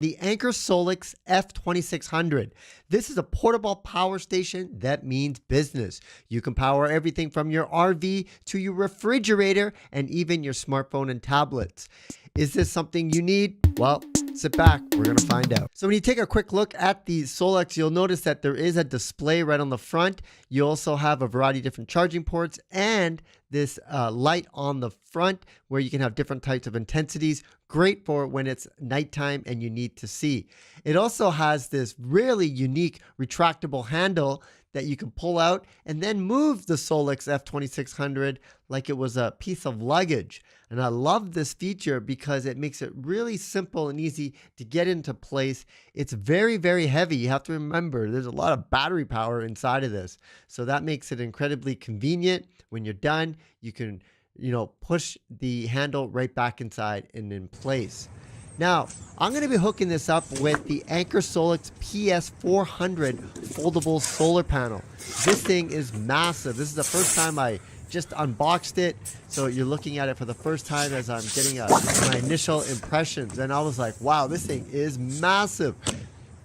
The Anker Solix F2600. This is a portable power station that means business. You can power everything from your RV to your refrigerator and even your smartphone and tablets. Is this something you need? Well, sit back, we're going to find out. So when you take a quick look at the Solix, you'll notice that there is a display right on the front. You also have a variety of different charging ports and this light on the front where you can have different types of intensities. Great for when it's nighttime and you need to see. It also has this really unique retractable handle that you can pull out and then move the SOLIX F2600 like it was a piece of luggage. And I love this feature because it makes it really simple and easy to get into place. It's very, very heavy. You have to remember there's a lot of battery power inside of this. So that makes it incredibly convenient. When you're done, you can, push the handle right back inside and in place. Now, I'm going to be hooking this up with the Anker Solix PS400 foldable solar panel. This thing is massive. This is the first time I just unboxed it. So you're looking at it for the first time as I'm getting my initial impressions. And I was like, wow, this thing is massive.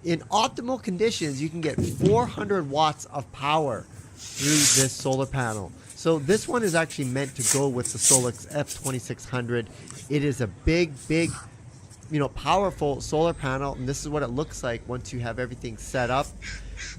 In optimal conditions, you can get 400 watts of power through this solar panel. So this one is actually meant to go with the SOLIX F2600. It is a big, powerful solar panel, and this is what it looks like once you have everything set up.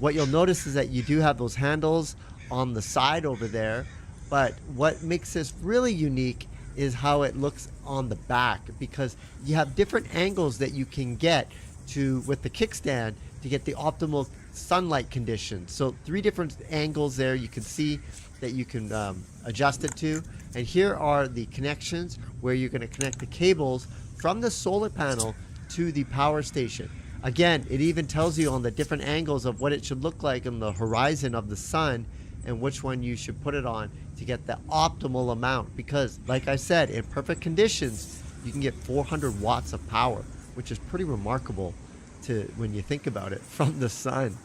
What you'll notice is that you do have those handles on the side over there, but what makes this really unique is how it looks on the back, because you have different angles that you can get to with the kickstand to get the optimal sunlight conditions. So 3 different angles there you can see that you can adjust it to, and here are the connections where you're going to connect the cables from the solar panel to the power station. Again, it even tells you on the different angles of what it should look like in the horizon of the sun and which one you should put it on to get the optimal amount, because like I said, in perfect conditions you can get 400 watts of power, which is pretty remarkable to when you think about it from the sun.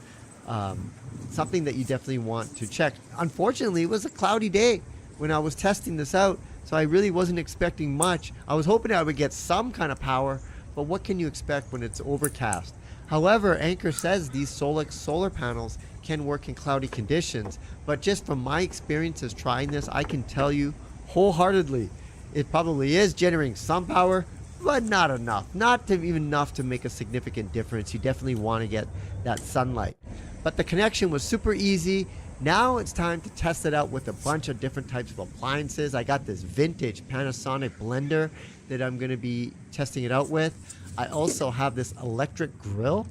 Something that you definitely want to check. Unfortunately, it was a cloudy day when I was testing this out, so I really wasn't expecting much. I was hoping I would get some kind of power, but what can you expect when it's overcast? However, Anker says these SOLIX solar panels can work in cloudy conditions, but just from my experiences trying this, I can tell you wholeheartedly, it probably is generating some power, but not enough. Not even enough to make a significant difference. You definitely want to get that sunlight. But the connection was super easy. Now it's time to test it out with a bunch of different types of appliances. I got this vintage Panasonic blender that I'm going to be testing it out with. I also have this electric grill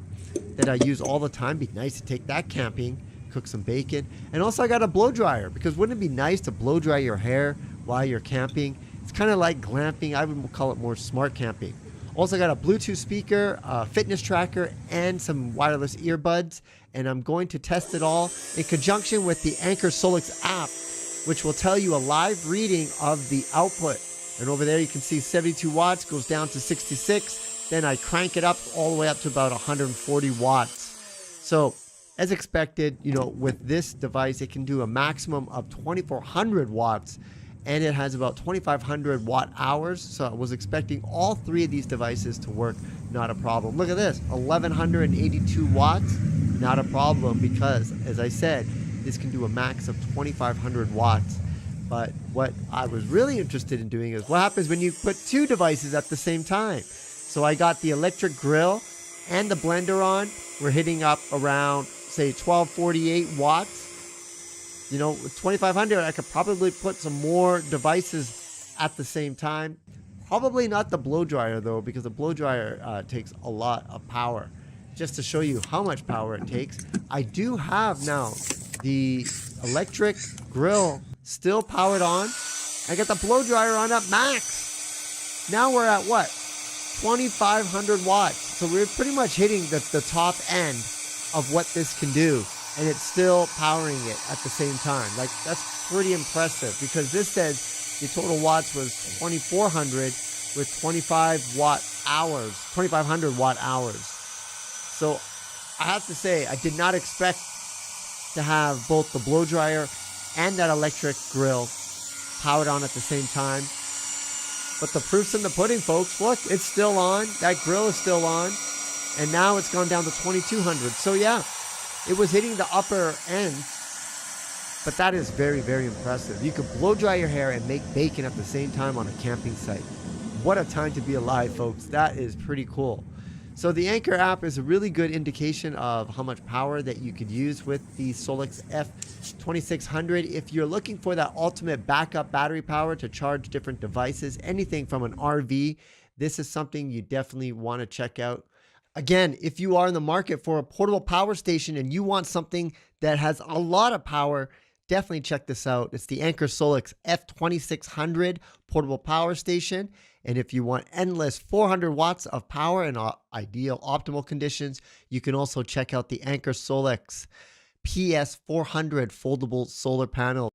that I use all the time. Be nice to take that camping, cook some bacon. And also I got a blow dryer, because wouldn't it be nice to blow dry your hair while you're camping? It's kind of like glamping. I would call it more smart camping. Also got a Bluetooth speaker, a fitness tracker, and some wireless earbuds. And I'm going to test it all in conjunction with the Anker Solix app, which will tell you a live reading of the output. And over there you can see 72 watts goes down to 66. Then I crank it up all the way up to about 140 watts. So as expected, with this device, it can do a maximum of 2400 watts. And it has about 2500 watt hours. So I was expecting all 3 of these devices to work, not a problem. Look at this, 1182 watts, not a problem, because as I said, this can do a max of 2500 watts. But what I was really interested in doing is what happens when you put 2 devices at the same time. So I got the electric grill and the blender on. We're hitting up around, say, 1248 watts. With 2500, I could probably put some more devices at the same time. Probably not the blow dryer though, because the blow dryer takes a lot of power. Just to show you how much power it takes, I do have now the electric grill still powered on. I got the blow dryer on at max. Now we're at what? 2500 watts. So we're pretty much hitting the top end of what this can do. And it's still powering it at the same time. Like, that's pretty impressive, because this says the total watts was 2400 with 2500 watt hours. So I have to say, I did not expect to have both the blow dryer and that electric grill powered on at the same time. But the proof's in the pudding, folks. Look, it's still on. That grill is still on. and now it's gone down to 2200. So yeah, it was hitting the upper end, but that is very, very impressive. You could blow dry your hair and make bacon at the same time on a camping site. What a time to be alive, folks. That is pretty cool. So the Anker app is a really good indication of how much power that you could use with the SOLIX F2600. If you're looking for that ultimate backup battery power to charge different devices, anything from an RV, this is something you definitely want to check out. Again, if you are in the market for a portable power station and you want something that has a lot of power, definitely check this out. It's the Anker Solix F2600 portable power station. And if you want endless 400 watts of power in ideal optimal conditions, you can also check out the Anker Solix PS400 foldable solar panel.